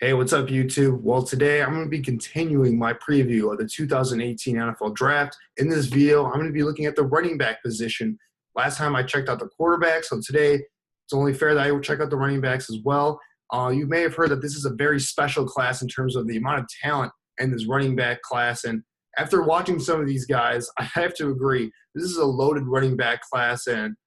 Hey, what's up, YouTube? Well, today I'm going to be continuing my preview of the 2018 NFL Draft. In this video, I'm going to be looking at the running back position. Last time I checked out the quarterback, so today it's only fair that I will check out the running backs as well. You may have heard that this is a very special class in terms of the amount of talent in this running back class. And after watching some of these guys, I have to agree, this is a loaded running back class. And,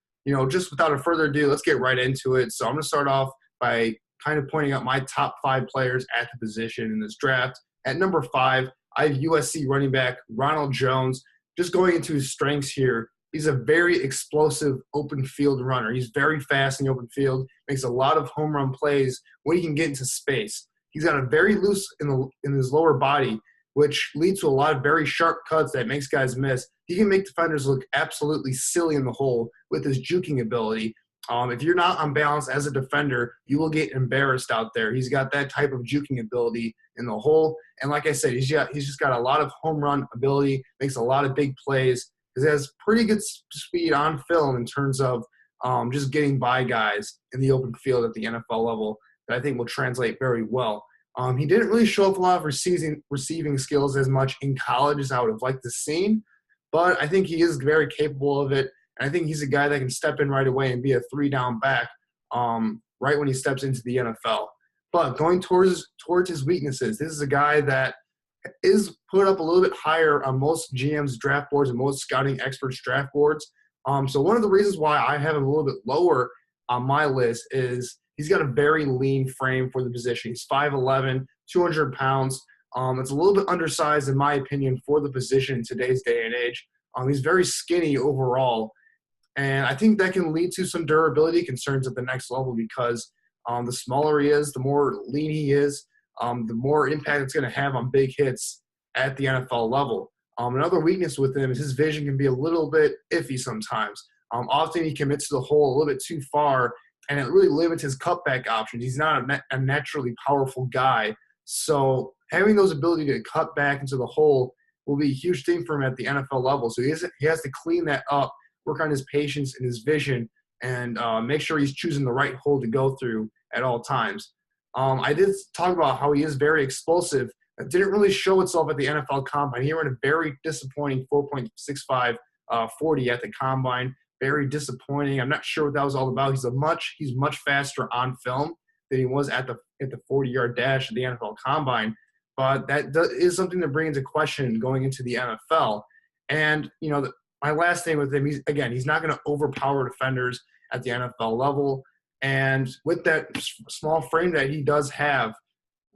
just without a further ado, let's get right into it. So I'm going to start off by kind of pointing out my top 5 players at the position in this draft. At number 5, I have USC running back Ronald Jones. Just going into his strengths here, he's a very explosive open field runner. He's very fast in the open field, makes a lot of home run plays when he can get into space. He's got a very loose in his lower body, which leads to a lot of very sharp cuts that makes guys miss. He can make defenders look absolutely silly in the hole with his juking ability. If you're not on balance as a defender, you will get embarrassed out there. He's got that type of juking ability in the hole. And like I said, he's just got a lot of home run ability, makes a lot of big plays. He has pretty good speed on film in terms of just getting by guys in the open field at the NFL level that I think will translate very well. He didn't really show up a lot of receiving skills as much in college as I would have liked to see, but I think he is very capable of it. And I think he's a guy that can step in right away and be a 3-down back right when he steps into the NFL. But going towards his weaknesses, this is a guy that is put up a little bit higher on most GM's draft boards and most scouting experts' draft boards. So one of the reasons why I have him a little bit lower on my list is he's got a very lean frame for the position. He's 5'11", 200 pounds. It's a little bit undersized, in my opinion, for the position in today's day and age. He's very skinny overall. And I think that can lead to some durability concerns at the next level because the smaller he is, the more lean he is, the more impact it's going to have on big hits at the NFL level. Another weakness with him is his vision can be a little bit iffy sometimes. Often he commits to the hole a little bit too far, and it really limits his cutback options. He's not a naturally powerful guy. So having those ability to cut back into the hole will be a huge thing for him at the NFL level. So he has to clean that up, work on his patience and his vision, and make sure he's choosing the right hole to go through at all times. I did talk about how he is very explosive. It didn't really show itself at the NFL Combine. He ran a very disappointing 4.65 40 at the Combine. Very disappointing. I'm not sure what that was all about. He's much faster on film than he was at the 40-yard dash at the NFL Combine. But that is something to bring into question going into the NFL. And, my last thing with him, he's not going to overpower defenders at the NFL level. And with that small frame that he does have,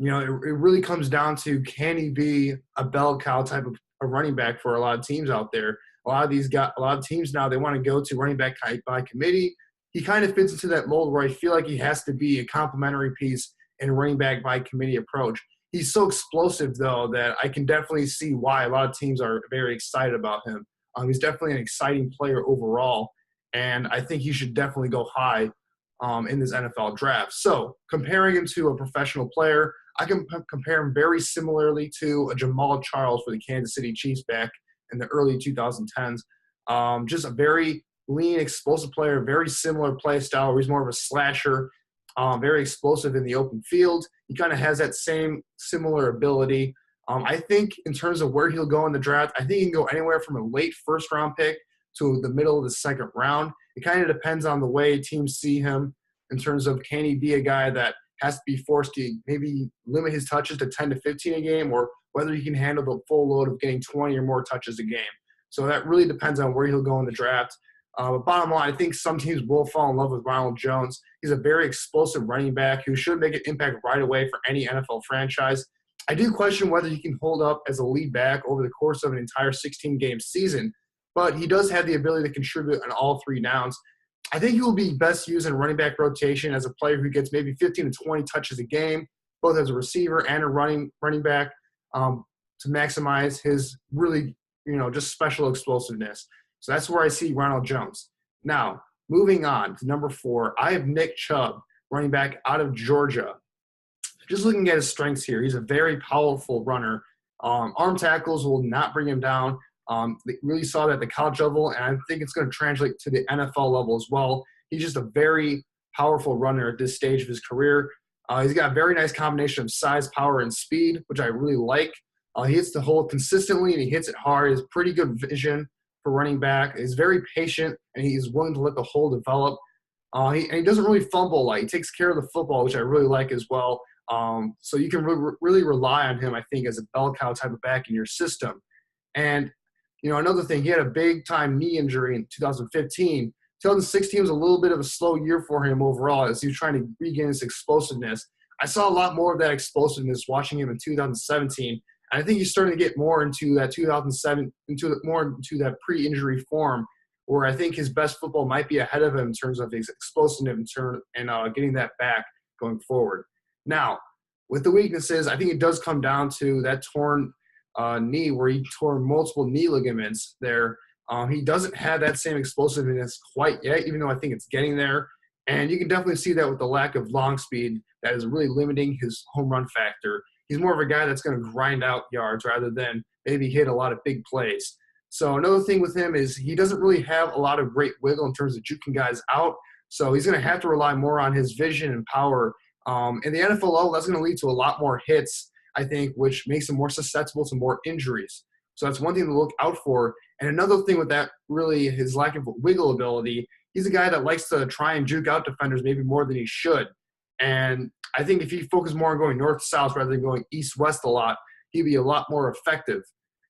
it really comes down to, can he be a bell cow type of a running back for a lot of teams out there? A lot of teams now, they want to go to running back by committee. He kind of fits into that mold where I feel like he has to be a complementary piece in a running back by committee approach. He's so explosive, though, that I can definitely see why a lot of teams are very excited about him. He's definitely an exciting player overall, and I think he should definitely go high in this NFL draft. So comparing him to a professional player, I can compare him very similarly to a Jamal Charles for the Kansas City Chiefs back in the early 2010s. Just a very lean, explosive player, very similar play style where he's more of a slasher, very explosive in the open field. He kind of has that same similar ability. I think in terms of where he'll go in the draft, I think he can go anywhere from a late first-round pick to the middle of the second round. It kind of depends on the way teams see him in terms of, can he be a guy that has to be forced to maybe limit his touches to 10 to 15 a game, or whether he can handle the full load of getting 20 or more touches a game. So that really depends on where he'll go in the draft. But bottom line, I think some teams will fall in love with Ronald Jones. He's a very explosive running back who should make an impact right away for any NFL franchise. I do question whether he can hold up as a lead back over the course of an entire 16-game season, but he does have the ability to contribute on all 3 downs. I think he will be best used in a running back rotation as a player who gets maybe 15 to 20 touches a game, both as a receiver and a running back, to maximize his really, just special explosiveness. So that's where I see Ronald Jones. Now, moving on to number 4, I have Nick Chubb, running back out of Georgia. Just looking at his strengths here, he's a very powerful runner. Arm tackles will not bring him down. They really saw that at the college level, and I think it's going to translate to the NFL level as well. He's just a very powerful runner at this stage of his career. He's got a very nice combination of size, power, and speed, which I really like. He hits the hole consistently, and he hits it hard. He has pretty good vision for running back. He's very patient, and he's willing to let the hole develop. And he doesn't really fumble a lot. He takes care of the football, which I really like as well. So you can really rely on him, I think, as a bell cow type of back in your system. And, another thing, he had a big-time knee injury in 2015. 2016 was a little bit of a slow year for him overall as he was trying to regain his explosiveness. I saw a lot more of that explosiveness watching him in 2017. And I think he's starting to get more into that 2007, into that pre-injury form, where I think his best football might be ahead of him in terms of his explosiveness and getting that back going forward. Now, with the weaknesses, I think it does come down to that torn knee where he tore multiple knee ligaments there. He doesn't have that same explosiveness quite yet, even though I think it's getting there. And you can definitely see that with the lack of long speed that is really limiting his home run factor. He's more of a guy that's going to grind out yards rather than maybe hit a lot of big plays. So another thing with him is he doesn't really have a lot of great wiggle in terms of juking guys out. So he's going to have to rely more on his vision and power. In the NFL level, that's going to lead to a lot more hits, I think, which makes him more susceptible to more injuries. So that's one thing to look out for. And another thing with that, really, his lack of wiggle ability, he's a guy that likes to try and juke out defenders maybe more than he should. And I think if he focused more on going north-south rather than going east-west a lot, he'd be a lot more effective.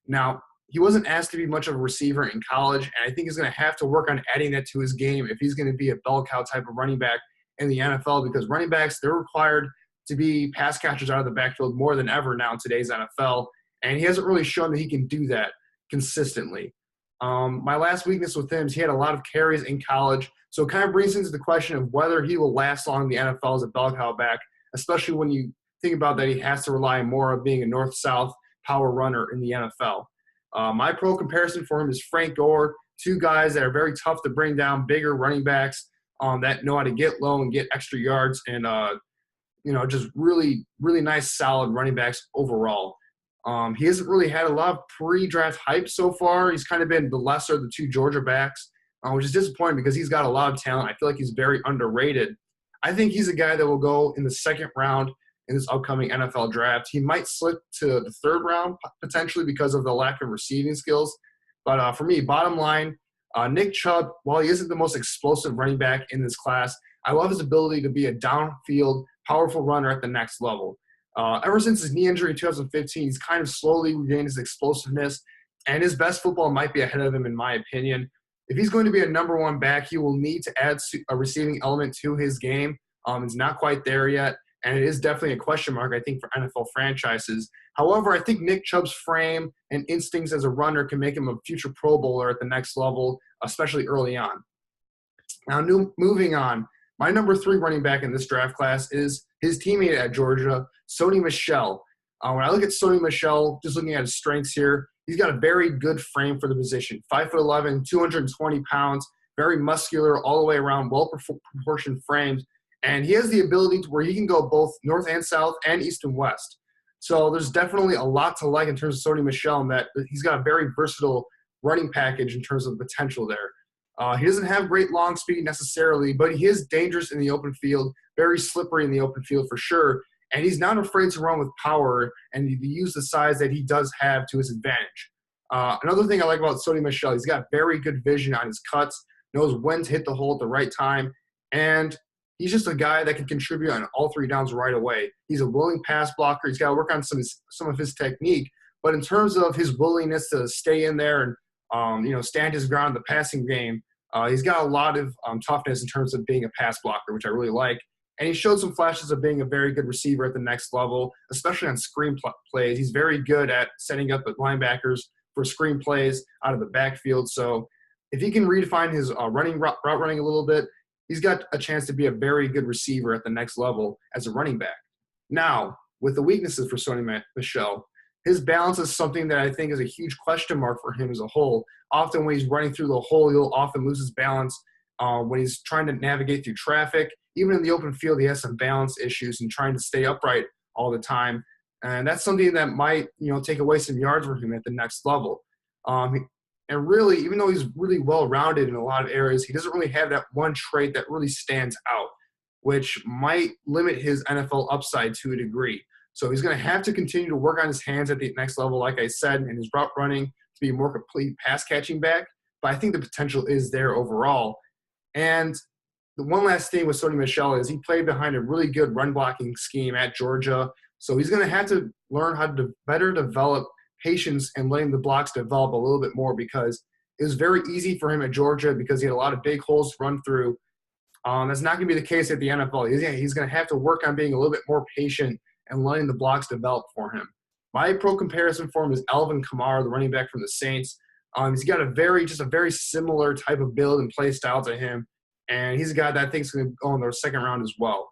Now, he wasn't asked to be much of a receiver in college, and I think he's going to have to work on adding that to his game if he's going to be a bell cow type of running back in the NFL, because running backs, they're required to be pass catchers out of the backfield more than ever now in today's NFL, and he hasn't really shown that he can do that consistently. My last weakness with him is he had a lot of carries in college, so it kind of brings into the question of whether he will last long in the NFL as a bell cow back, especially when you think about that he has to rely more on being a north-south power runner in the NFL. My pro comparison for him is Frank Gore, two guys that are very tough to bring down, bigger running backs that know how to get low and get extra yards and, just really, really nice, solid running backs overall. He hasn't really had a lot of pre-draft hype so far. He's kind of been the lesser of the two Georgia backs, which is disappointing because he's got a lot of talent. I feel like he's very underrated. I think he's a guy that will go in the second round in this upcoming NFL draft. He might slip to the third round potentially because of the lack of receiving skills. But for me, bottom line, Nick Chubb, while he isn't the most explosive running back in this class, I love his ability to be a downfield, powerful runner at the next level. Ever since his knee injury in 2015, he's kind of slowly regained his explosiveness, and his best football might be ahead of him, in my opinion. If he's going to be a number one back, he will need to add a receiving element to his game. It's not quite there yet, and it is definitely a question mark, I think, for NFL franchises. However, I think Nick Chubb's frame and instincts as a runner can make him a future Pro Bowler at the next level, especially early on. Now, moving on, my number 3 running back in this draft class is his teammate at Georgia, Sony Michel. When I look at Sony Michel, just looking at his strengths here, he's got a very good frame for the position. 5'11", 220 pounds, very muscular all the way around, well-proportioned frames. And he has the ability to where he can go both north and south and east and west. So there's definitely a lot to like in terms of Sony Michel in that he's got a very versatile running package in terms of potential there. He doesn't have great long speed necessarily, but he is dangerous in the open field, very slippery in the open field for sure. And he's not afraid to run with power and to use the size that he does have to his advantage. Another thing I like about Sony Michel, he's got very good vision on his cuts, knows when to hit the hole at the right time, and he's just a guy that can contribute on all 3 downs right away. He's a willing pass blocker. He's got to work on some of his technique, but in terms of his willingness to stay in there and stand his ground in the passing game, he's got a lot of toughness in terms of being a pass blocker, which I really like. And he showed some flashes of being a very good receiver at the next level, especially on screen plays. He's very good at setting up the linebackers for screen plays out of the backfield. So if he can redefine his route running a little bit, he's got a chance to be a very good receiver at the next level as a running back. Now, with the weaknesses for Sony Michel, his balance is something that I think is a huge question mark for him as a whole. Often when he's running through the hole, he'll often lose his balance when he's trying to navigate through traffic. Even in the open field, he has some balance issues and trying to stay upright all the time. And that's something that might, take away some yards for him at the next level. And really, even though he's really well-rounded in a lot of areas, he doesn't really have that one trait that really stands out. which might limit his NFL upside to a degree. So he's going to have to continue to work on his hands at the next level, like I said, and his route running to be a more complete pass catching back. But I think the potential is there overall. And the one last thing with Sony Michel is he played behind a really good run blocking scheme at Georgia. So he's going to have to learn how to better develop patience and letting the blocks develop a little bit more, because it was very easy for him at Georgia because he had a lot of big holes to run through. That's not going to be the case at the NFL. He's going to have to work on being a little bit more patient and letting the blocks develop for him. My pro comparison for him is Alvin Kamara, the running back from the Saints. He's got a very similar type of build and play style to him, and he's a guy that I think is going to go in the second round as well.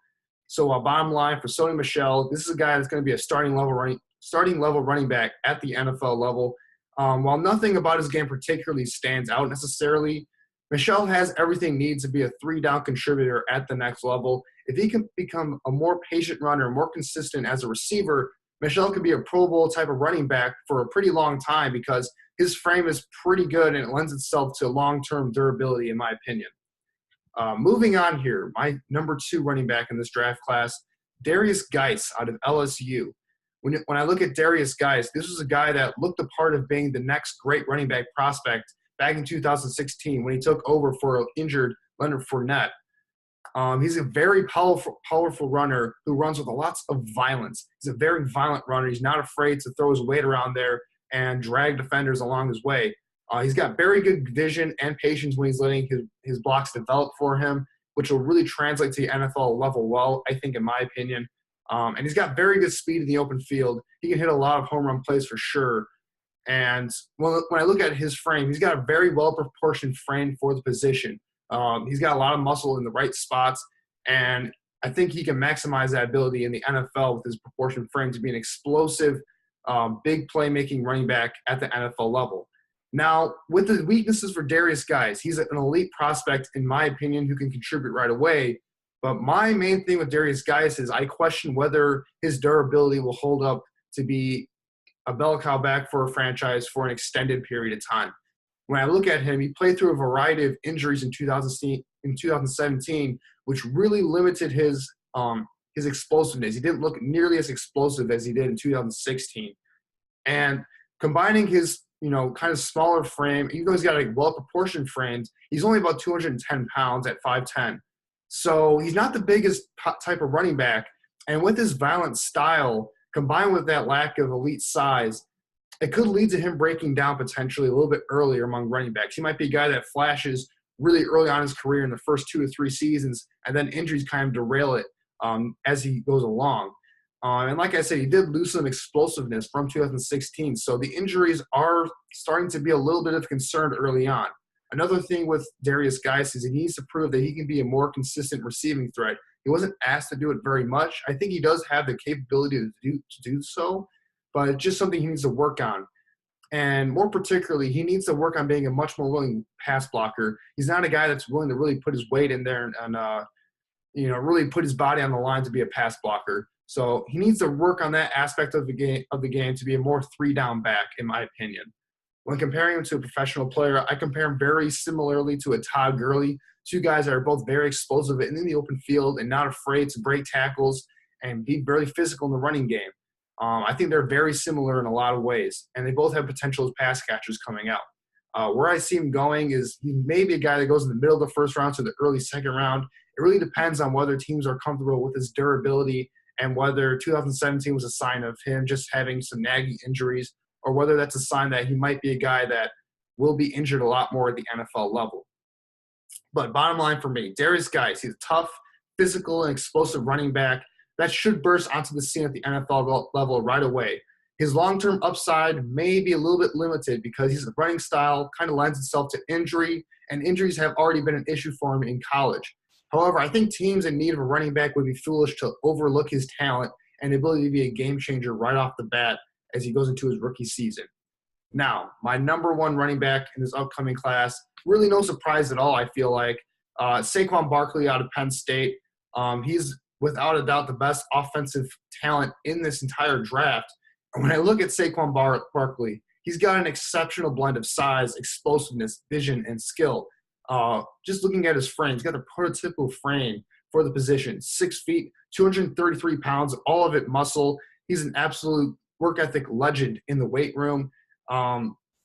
So bottom line for Sony Michel, this is a guy that's going to be a starting level running back at the NFL level. While nothing about his game particularly stands out necessarily, Michel has everything needs to be a three-down contributor at the next level. If he can become a more patient runner, more consistent as a receiver, Michel could be a Pro Bowl type of running back for a pretty long time because his frame is pretty good and it lends itself to long-term durability, in my opinion. Moving on here, my number 2 running back in this draft class, Darius Geis out of LSU. When I look at Darius Geis, this was a guy that looked the part of being the next great running back prospect back in 2016 when he took over for an injured Leonard Fournette. He's a very powerful runner who runs with lots of violence. He's a very violent runner. He's not afraid to throw his weight around there and drag defenders along his way. He's got very good vision and patience when he's letting his blocks develop for him, which will really translate to the NFL level well, I think, in my opinion. And he's got very good speed in the open field. He can hit a lot of home run plays for sure. And when I look at his frame, he's got a very well-proportioned frame for the position. He's got a lot of muscle in the right spots, and I think he can maximize that ability in the NFL with his proportioned frame to be an explosive, big playmaking running back at the NFL level. Now, with the weaknesses for Darius Geis, he's an elite prospect, in my opinion, who can contribute right away. But my main thing with Darius Geis is I question whether his durability will hold up to be a bell cow back for a franchise for an extended period of time. When I look at him, he played through a variety of injuries in 2017, which really limited his explosiveness. He didn't look nearly as explosive as he did in 2016. And combining his kind of smaller frame, even though he's got a well-proportioned frame, he's only about 210 pounds at 5'10". So he's not the biggest type of running back. And with his violent style, combined with that lack of elite size, it could lead to him breaking down potentially a little bit earlier among running backs. He might be a guy that flashes really early on in his career in the first 2 or 3 seasons, and then injuries kind of derail it as he goes along. And like I said, he did lose some explosiveness from 2016, so the injuries are starting to be a little bit of concern early on. Another thing with Darius Geis is he needs to prove that he can be a more consistent receiving threat. He wasn't asked to do it very much. I think he does have the capability to do so, but it's just something he needs to work on. And more particularly, he needs to work on being a much more willing pass blocker. He's not a guy that's willing to really put his weight in there and really put his body on the line to be a pass blocker. So he needs to work on that aspect of the game to be a more 3-down back, in my opinion. When comparing him to a professional player, I compare him very similarly to a Todd Gurley, 2 guys that are both very explosive in the open field and not afraid to break tackles and be very physical in the running game. I think they're very similar in a lot of ways, and they both have potential as pass catchers coming out. Where I see him going is he may be a guy that goes in the middle of the first round to the early second round. It really depends on whether teams are comfortable with his durability and whether 2017 was a sign of him just having some nagging injuries, or whether that's a sign that he might be a guy that will be injured a lot more at the NFL level. But bottom line for me, Darius Geis, he's a tough, physical, and explosive running back that should burst onto the scene at the NFL level right away. His long-term upside may be a little bit limited because his running style kind of lends itself to injury, and injuries have already been an issue for him in college. However, I think teams in need of a running back would be foolish to overlook his talent and ability to be a game changer right off the bat as he goes into his rookie season. Now, my number 1 running back in this upcoming class, really no surprise at all, I feel like, Saquon Barkley out of Penn State. He's without a doubt the best offensive talent in this entire draft. And when I look at Saquon Barkley, he's got an exceptional blend of size, explosiveness, vision, and skill. Just looking at his frame, he's got the prototypical frame for the position. 6 feet, 233 pounds, all of it muscle. He's an absolute work ethic legend in the weight room.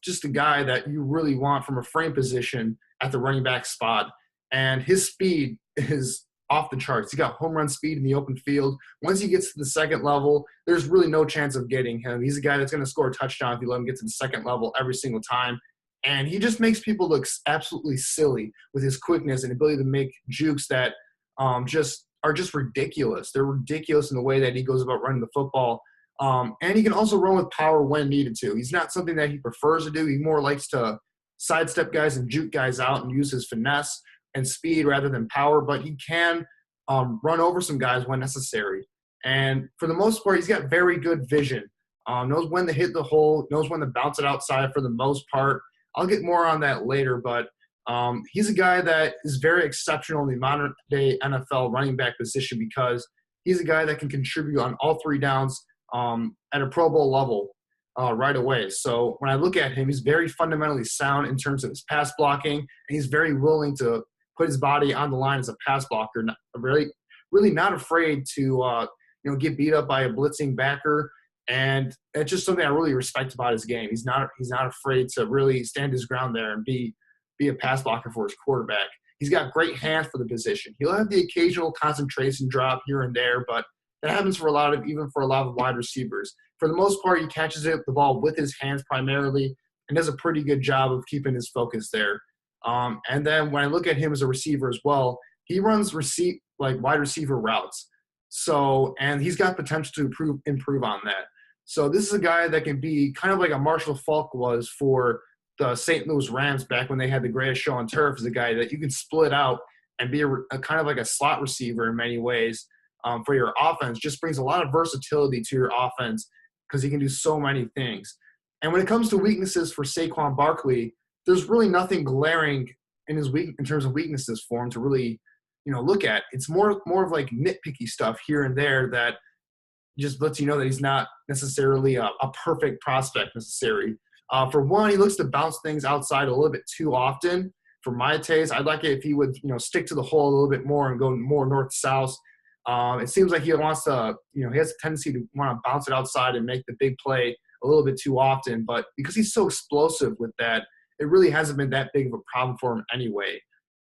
Just a guy that you really want from a frame position at the running back spot. And his speed is off the charts. He's got home run speed in the open field. Once he gets to the second level, there's really no chance of getting him. He's a guy that's going to score a touchdown if you let him get to the second level every single time. And he just makes people look absolutely silly with his quickness and ability to make jukes that are just ridiculous. They're ridiculous in the way that he goes about running the football. And he can also run with power when needed to. He's not something that he prefers to do. He more likes to sidestep guys and juke guys out and use his finesse and speed rather than power, but he can run over some guys when necessary. And for the most part, he's got very good vision. Knows when to hit the hole, knows when to bounce it outside for the most part. I'll get more on that later, but he's a guy that is very exceptional in the modern-day NFL running back position because he's a guy that can contribute on all three downs at a Pro Bowl level right away. So when I look at him, he's very fundamentally sound in terms of his pass blocking, and he's very willing to put his body on the line as a pass blocker, really not afraid to get beat up by a blitzing backer. And that's just something I really respect about his game. He's not afraid to really stand his ground there and be a pass blocker for his quarterback. He's got great hands for the position. He'll have the occasional concentration drop here and there, but that happens for a lot of wide receivers. For the most part, he catches the ball with his hands primarily and does a pretty good job of keeping his focus there. And then when I look at him as a receiver as well, he runs wide receiver routes. So, and he's got potential to improve on that. So this is a guy that can be kind of like a Marshall Faulk was for the St. Louis Rams back when they had the greatest show on turf, is a guy that you can split out and be a kind of like a slot receiver in many ways for your offense. Just brings a lot of versatility to your offense because he can do so many things. And when it comes to weaknesses for Saquon Barkley, there's really nothing glaring in terms of weaknesses for him to really look at. It's more of like nitpicky stuff here and there that just lets you know that he's not necessarily a perfect prospect necessarily. For one, he looks to bounce things outside a little bit too often. For my taste, I'd like it if he would stick to the hole a little bit more and go more north-south. It seems like he wants to, he has a tendency to want to bounce it outside and make the big play a little bit too often. But because he's so explosive with that, it really hasn't been that big of a problem for him anyway.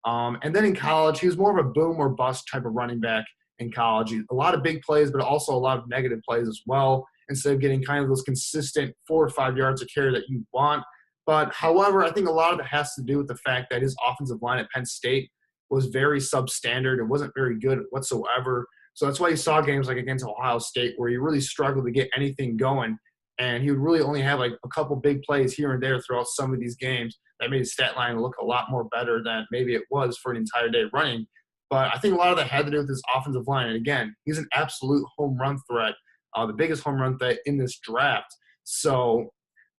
And then in college, he was more of a boom or bust type of running back in college. A lot of big plays, but also a lot of negative plays as well, instead of getting kind of those consistent 4 or 5 yards of carry that you want. But however, I think a lot of it has to do with the fact that his offensive line at Penn State was very substandard. It wasn't very good whatsoever. So that's why you saw games like against Ohio State where he really struggled to get anything going. And he would really only have like a couple big plays here and there throughout some of these games that made his stat line look a lot more better than maybe it was for an entire day running. But I think a lot of that had to do with his offensive line. And again, he's an absolute home run threat, the biggest home run threat in this draft. So,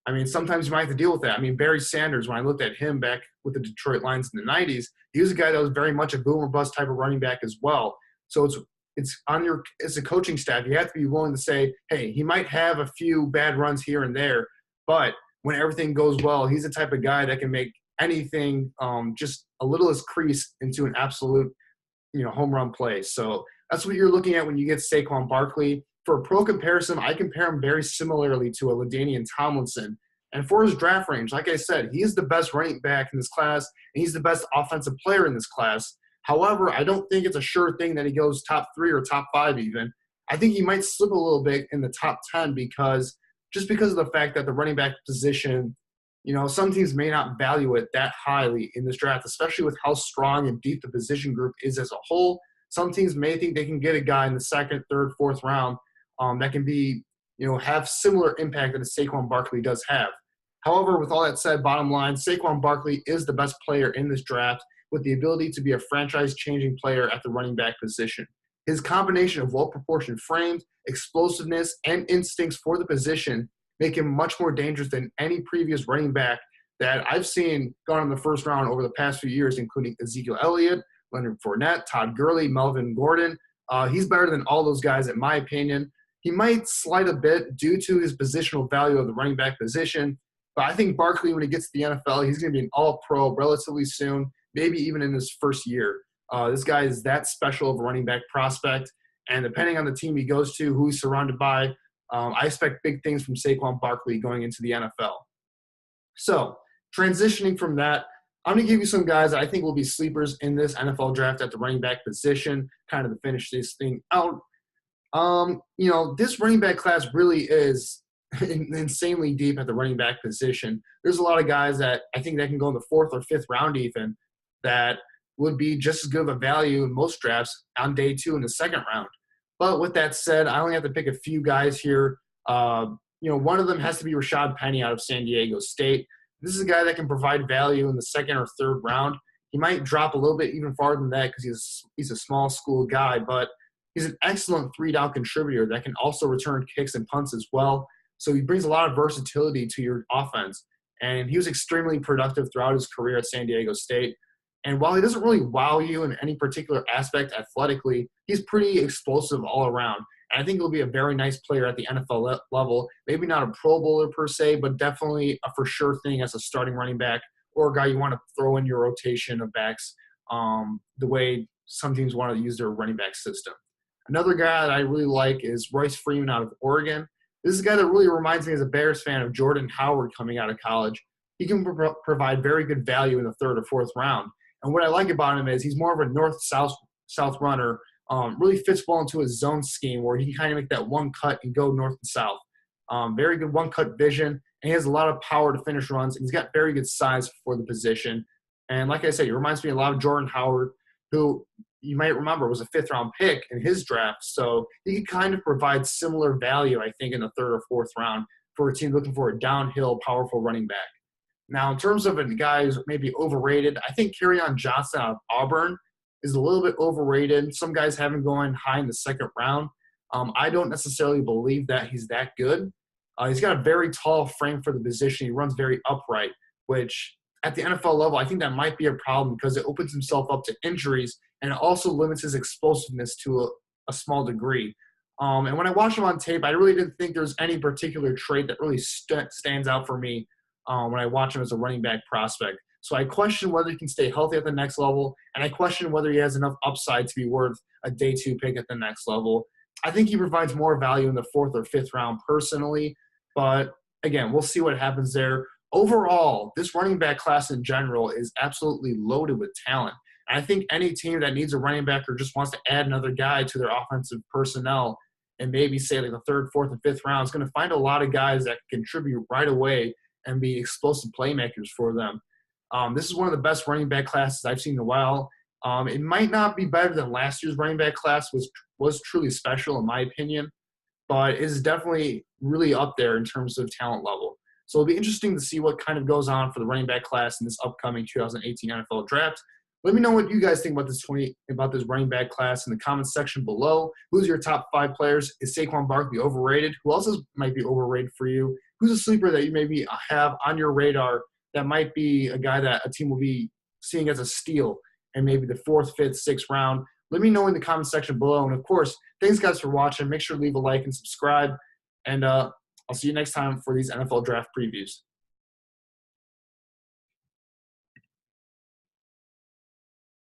I mean, sometimes you might have to deal with that. I mean, Barry Sanders, when I looked at him back with the Detroit Lions in the 90s, he was a guy that was very much a boom or bust type of running back as well. So it's on your – as a coaching staff, you have to be willing to say, hey, he might have a few bad runs here and there, but when everything goes well, he's the type of guy that can make anything just a littlest crease into an absolute, home run play. So that's what you're looking at when you get Saquon Barkley. For a pro comparison, I compare him very similarly to a LaDainian Tomlinson. And for his draft range, like I said, he's the best running back in this class, and he's the best offensive player in this class. However, I don't think it's a sure thing that he goes top 3 or top 5 even. I think he might slip a little bit in the top 10 because of the fact that the running back position, some teams may not value it that highly in this draft, especially with how strong and deep the position group is as a whole. Some teams may think they can get a guy in the 2nd, 3rd, 4th round that can be, have similar impact that a Saquon Barkley does have. However, with all that said, bottom line, Saquon Barkley is the best player in this draft with the ability to be a franchise-changing player at the running back position. His combination of well-proportioned frames, explosiveness, and instincts for the position make him much more dangerous than any previous running back that I've seen gone in the 1st round over the past few years, including Ezekiel Elliott, Leonard Fournette, Todd Gurley, Melvin Gordon. He's better than all those guys, in my opinion. He might slide a bit due to his positional value of the running back position, but I think Barkley, when he gets to the NFL, he's going to be an all-pro relatively soon, maybe even in his first year. This guy is that special of a running back prospect. And depending on the team he goes to, who he's surrounded by, I expect big things from Saquon Barkley going into the NFL. So transitioning from that, I'm going to give you some guys that I think will be sleepers in this NFL draft at the running back position, kind of to finish this thing out. This running back class really is insanely deep at the running back position. There's a lot of guys that I think that can go in the 4th or 5th round even that would be just as good of a value in most drafts on day 2 in the 2nd round. But with that said, I only have to pick a few guys here. One of them has to be Rashad Penny out of San Diego State. This is a guy that can provide value in the 2nd or 3rd round. He might drop a little bit even farther than that because he's a small school guy, but he's an excellent 3-down contributor that can also return kicks and punts as well. So he brings a lot of versatility to your offense. And he was extremely productive throughout his career at San Diego State. And while he doesn't really wow you in any particular aspect athletically, he's pretty explosive all around. And I think he'll be a very nice player at the NFL level. Maybe not a Pro Bowler per se, but definitely a for sure thing as a starting running back or a guy you want to throw in your rotation of backs the way some teams want to use their running back system. Another guy that I really like is Royce Freeman out of Oregon. This is a guy that really reminds me as a Bears fan of Jordan Howard coming out of college. He can provide very good value in the 3rd or 4th round. And what I like about him is he's more of a north-south runner, really fits well into his zone scheme where he can kind of make that one cut and go north and south. Very good one-cut vision, and he has a lot of power to finish runs, and he's got very good size for the position. And like I said, he reminds me a lot of Jordan Howard, who you might remember was a 5th-round pick in his draft. So he could kind of provide similar value, I think, in the 3rd or 4th round for a team looking for a downhill, powerful running back. Now, in terms of a guy who's maybe overrated, I think Kerryon Johnson out of Auburn is a little bit overrated. Some guys have him going high in the 2nd round. I don't necessarily believe that he's that good. He's got a very tall frame for the position. He runs very upright, which at the NFL level, I think that might be a problem because it opens himself up to injuries and it also limits his explosiveness to a small degree. And when I watched him on tape, I really didn't think there's any particular trait that really stands out for me when I watch him as a running back prospect. So I question whether he can stay healthy at the next level, and I question whether he has enough upside to be worth a day 2 pick at the next level. I think he provides more value in the 4th or 5th round personally, but again, we'll see what happens there. Overall, this running back class in general is absolutely loaded with talent. And I think any team that needs a running back or just wants to add another guy to their offensive personnel and maybe say like the 3rd, 4th, and 5th round is going to find a lot of guys that can contribute right away and be explosive playmakers for them. This is one of the best running back classes I've seen in a while. It might not be better than last year's running back class, which was truly special in my opinion, but it is definitely really up there in terms of talent level. So it'll be interesting to see what kind of goes on for the running back class in this upcoming 2018 NFL draft. Let me know what you guys think about this running back class in the comments section below. Who's your top 5 players? Is Saquon Barkley overrated? Who else might be overrated for you? Who's a sleeper that you maybe have on your radar that might be a guy that a team will be seeing as a steal in maybe the 4th, 5th, 6th round? Let me know in the comment section below. And, of course, thanks, guys, for watching. Make sure to leave a like and subscribe. And I'll see you next time for these NFL draft previews.